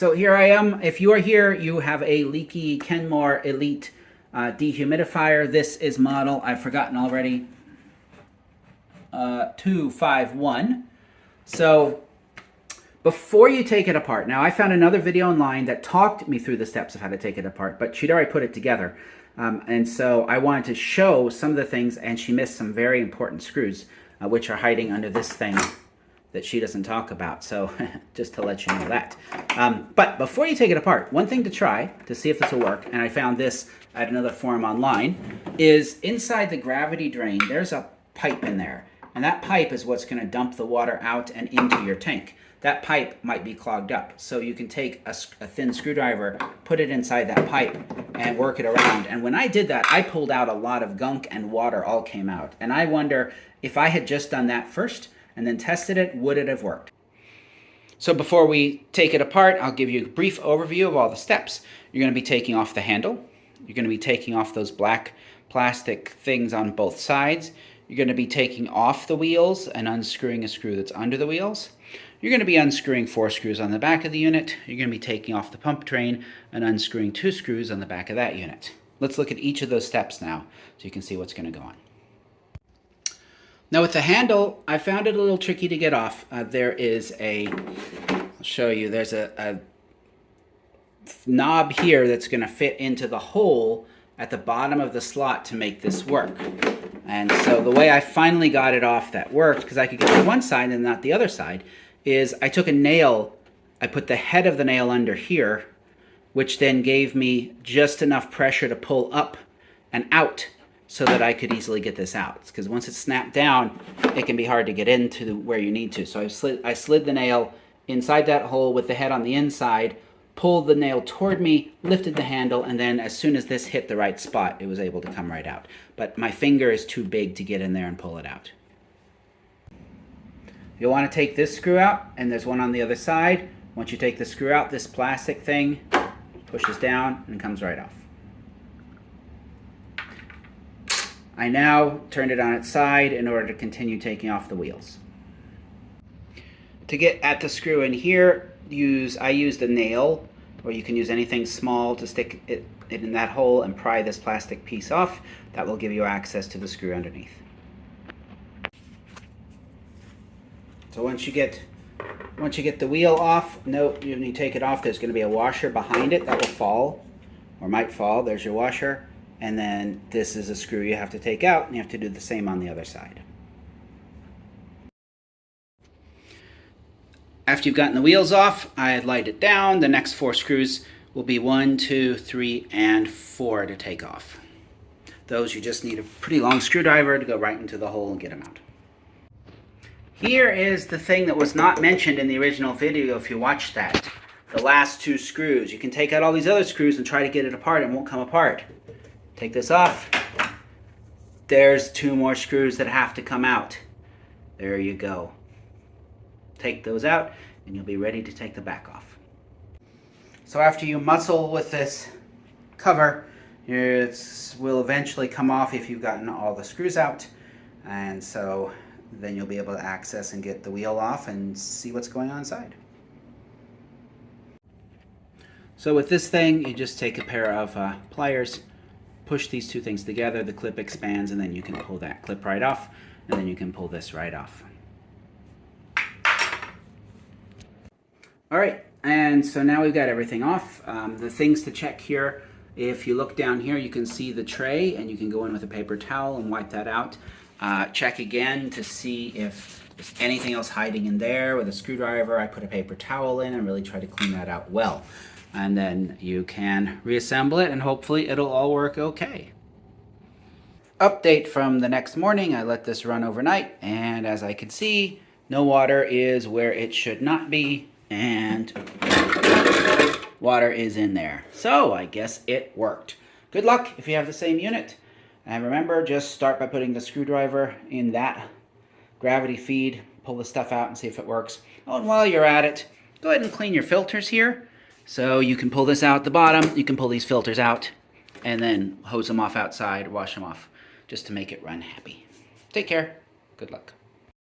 so here I am. If you are here, you have a leaky Kenmore Elite dehumidifier. This is model, I've forgotten already, 251. So before you take it apart, now I found another video online that talked me through the steps of how to take it apart, but she'd already put it together. And so I wanted to show some of the things, and she missed some very important screws, which are hiding under this thing that she doesn't talk about. So just to let you know that. But before you take it apart, one thing to try to see if this will work, and I found this at another forum online, is inside the gravity drain, there's a pipe in there. And that pipe is what's going to dump the water out and into your tank. That pipe might be clogged up. So you can take a thin screwdriver, put it inside that pipe, and work it around. And when I did that, I pulled out a lot of gunk and water all came out. And I wonder if I had just done that first and then tested it, would it have worked? So before we take it apart, I'll give you a brief overview of all the steps. You're going to be taking off the handle. You're going to be taking off those black plastic things on both sides. You're going to be taking off the wheels and unscrewing a screw that's under the wheels. You're going to be unscrewing 4 screws on the back of the unit. You're going to be taking off the pump drain and unscrewing 2 screws on the back of that unit. Let's look at each of those steps now so you can see what's going to go on. Now with the handle, I found it a little tricky to get off. There is I'll show you, there's a knob here that's going to fit into the hole at the bottom of the slot to make this work. And so the way I finally got it off that worked, because I could get to one side and not the other side, is I took a nail, I put the head of the nail under here, which then gave me just enough pressure to pull up and out so that I could easily get this out. Because once it's snapped down, it can be hard to get into where you need to. So I slid the nail inside that hole with the head on the inside, pulled the nail toward me, lifted the handle, and then as soon as this hit the right spot, it was able to come right out. But my finger is too big to get in there and pull it out. You'll want to take this screw out, and there's one on the other side. Once you take the screw out, this plastic thing pushes down and comes right off. I now turned it on its side in order to continue taking off the wheels. To get at the screw in here, I used a nail, or you can use anything small to stick it in that hole and pry this plastic piece off. That will give you access to the screw underneath. So once you get the wheel off, note when you take it off, there's going to be a washer behind it that will fall, or might fall. There's your washer, and then this is a screw you have to take out, and you have to do the same on the other side. After you've gotten the wheels off, I light it down. The next 4 screws will be 1, 2, 3, and 4 to take off. Those you just need a pretty long screwdriver to go right into the hole and get them out. Here is the thing that was not mentioned in the original video if you watched that. The last 2 screws. You can take out all these other screws and try to get it apart. It won't come apart. Take this off. There's 2 more screws that have to come out. There you go. Take those out and you'll be ready to take the back off. So after you muscle with this cover, it will eventually come off if you've gotten all the screws out, and so then you'll be able to access and get the wheel off and see what's going on inside. So with this thing, you just take a pair of pliers, push these 2 things together, the clip expands, and then you can pull that clip right off, and then you can pull this right off. All right, and so now we've got everything off. The things to check here, if you look down here, you can see the tray, and you can go in with a paper towel and wipe that out. Check again to see if there's anything else hiding in there. With a screwdriver, I put a paper towel in and really try to clean that out well. And then you can reassemble it, and hopefully it'll all work okay. Update from the next morning, I let this run overnight, and as I can see, no water is where it should not be, and water is in there. So I guess it worked. Good luck if you have the same unit. And remember, just start by putting the screwdriver in that gravity feed, pull the stuff out and see if it works. Oh, and while you're at it, go ahead and clean your filters here. So you can pull this out at the bottom, you can pull these filters out, and then hose them off outside, wash them off, just to make it run happy. Take care. Good luck.